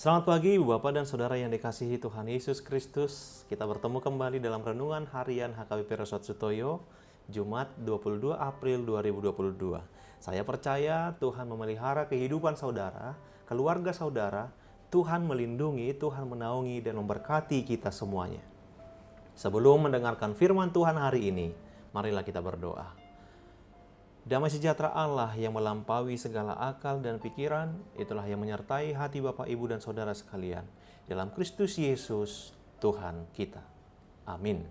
Selamat pagi Bapak dan Saudara yang dikasihi Tuhan Yesus Kristus. Kita bertemu kembali dalam renungan harian HKBP Resort Sutoyo, Jumat 22 April 2022. Saya percaya Tuhan memelihara kehidupan saudara, keluarga saudara, Tuhan melindungi, Tuhan menaungi dan memberkati kita semuanya. Sebelum mendengarkan firman Tuhan hari ini, marilah kita berdoa. Damai sejahtera Allah yang melampaui segala akal dan pikiran, itulah yang menyertai hati Bapak, Ibu, dan Saudara sekalian. Dalam Kristus Yesus, Tuhan kita. Amin.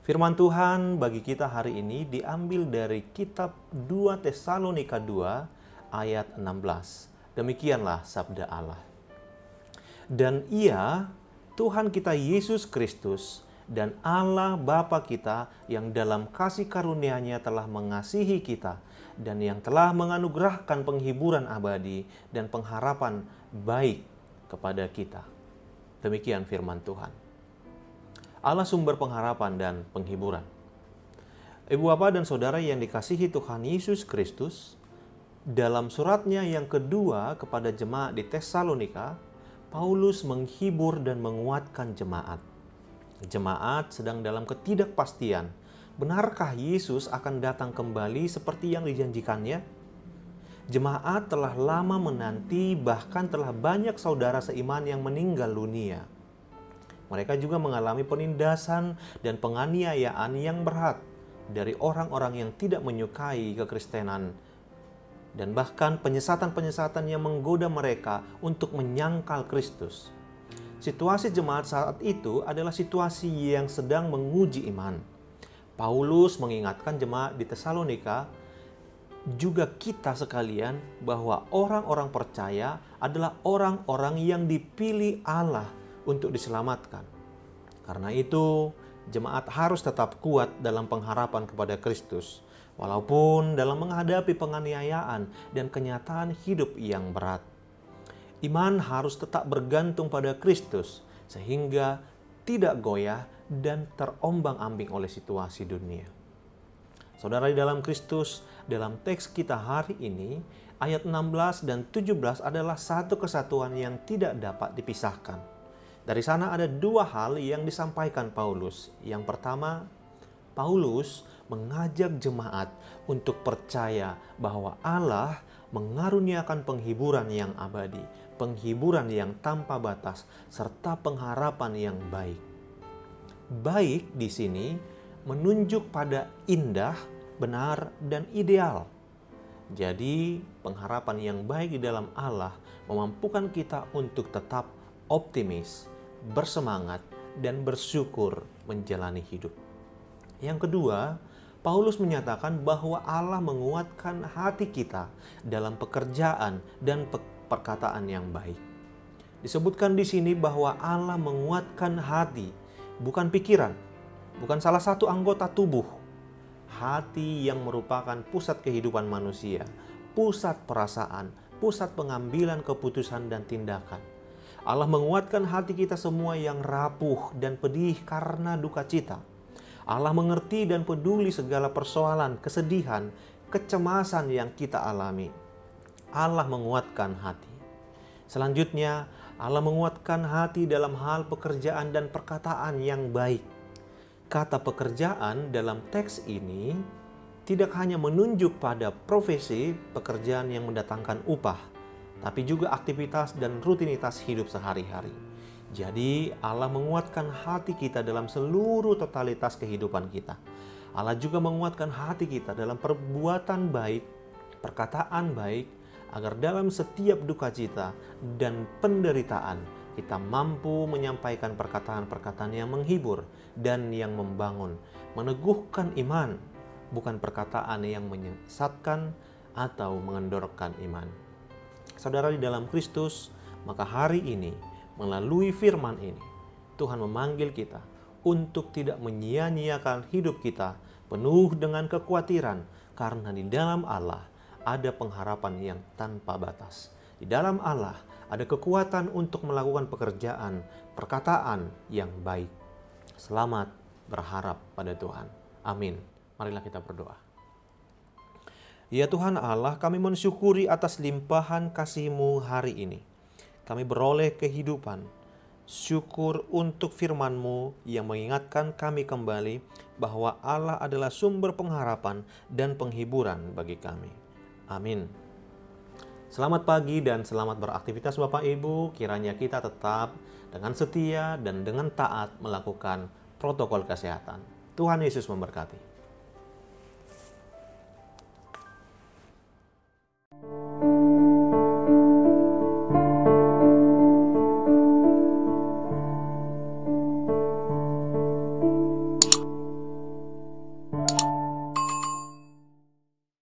Firman Tuhan bagi kita hari ini diambil dari kitab 2 Tesalonika 2 ayat 16. Demikianlah sabda Allah. Dan Ia, Tuhan kita Yesus Kristus, dan Allah Bapa kita yang dalam kasih karunia-Nya telah mengasihi kita dan yang telah menganugerahkan penghiburan abadi dan pengharapan baik kepada kita. Demikian firman Tuhan. Allah sumber pengharapan dan penghiburan. Ibu bapak dan saudara yang dikasihi Tuhan Yesus Kristus, dalam suratnya yang kedua kepada jemaat di Tesalonika, Paulus menghibur dan menguatkan jemaat. Jemaat sedang dalam ketidakpastian. Benarkah Yesus akan datang kembali seperti yang dijanjikannya? Jemaat telah lama menanti, bahkan telah banyak saudara seiman yang meninggal dunia. Mereka juga mengalami penindasan dan penganiayaan yang berat dari orang-orang yang tidak menyukai kekristenan, dan bahkan penyesatan-penyesatan yang menggoda mereka untuk menyangkal Kristus. Situasi jemaat saat itu adalah situasi yang sedang menguji iman. Paulus mengingatkan jemaat di Tesalonika, juga kita sekalian, bahwa orang-orang percaya adalah orang-orang yang dipilih Allah untuk diselamatkan. Karena itu, jemaat harus tetap kuat dalam pengharapan kepada Kristus, walaupun dalam menghadapi penganiayaan dan kenyataan hidup yang berat. Iman harus tetap bergantung pada Kristus sehingga tidak goyah dan terombang-ambing oleh situasi dunia. Saudara di dalam Kristus, dalam teks kita hari ini, ayat 16 dan 17 adalah satu kesatuan yang tidak dapat dipisahkan. Dari sana ada dua hal yang disampaikan Paulus. Yang pertama, Paulus mengajak jemaat untuk percaya bahwa Allah mengaruniakan penghiburan yang abadi, penghiburan yang tanpa batas, serta pengharapan yang baik. Baik di sini menunjuk pada indah, benar, dan ideal. Jadi, pengharapan yang baik di dalam Allah memampukan kita untuk tetap optimis, bersemangat, dan bersyukur menjalani hidup. Yang kedua, Paulus menyatakan bahwa Allah menguatkan hati kita dalam pekerjaan dan perkataan yang baik. Disebutkan di sini bahwa Allah menguatkan hati, bukan pikiran, bukan salah satu anggota tubuh. Hati yang merupakan pusat kehidupan manusia, pusat perasaan, pusat pengambilan keputusan dan tindakan. Allah menguatkan hati kita semua yang rapuh dan pedih karena duka cita. Allah mengerti dan peduli segala persoalan, kesedihan, kecemasan yang kita alami. Allah menguatkan hati. Selanjutnya, Allah menguatkan hati dalam hal pekerjaan dan perkataan yang baik. Kata pekerjaan dalam teks ini tidak hanya menunjuk pada profesi pekerjaan yang mendatangkan upah, tapi juga aktivitas dan rutinitas hidup sehari-hari. Jadi Allah menguatkan hati kita dalam seluruh totalitas kehidupan kita. Allah juga menguatkan hati kita dalam perbuatan baik, perkataan baik, agar dalam setiap duka cita dan penderitaan kita mampu menyampaikan perkataan-perkataan yang menghibur dan yang membangun, meneguhkan iman, bukan perkataan yang menyesatkan atau mengendorkan iman. Saudara di dalam Kristus, maka hari ini melalui firman ini, Tuhan memanggil kita untuk tidak menyia-nyiakan hidup kita penuh dengan kekhawatiran, karena di dalam Allah ada pengharapan yang tanpa batas. Di dalam Allah ada kekuatan untuk melakukan pekerjaan, perkataan yang baik. Selamat berharap pada Tuhan. Amin. Marilah kita berdoa. Ya Tuhan Allah, kami mensyukuri atas limpahan kasih-Mu hari ini. kami beroleh kehidupan. Syukur untuk firman-Mu yang mengingatkan kami kembali bahwa Allah adalah sumber pengharapan dan penghiburan bagi kami. Amin. Selamat pagi dan selamat beraktivitas Bapak Ibu. Kiranya kita tetap dengan setia dan dengan taat melakukan protokol kesehatan. Tuhan Yesus memberkati.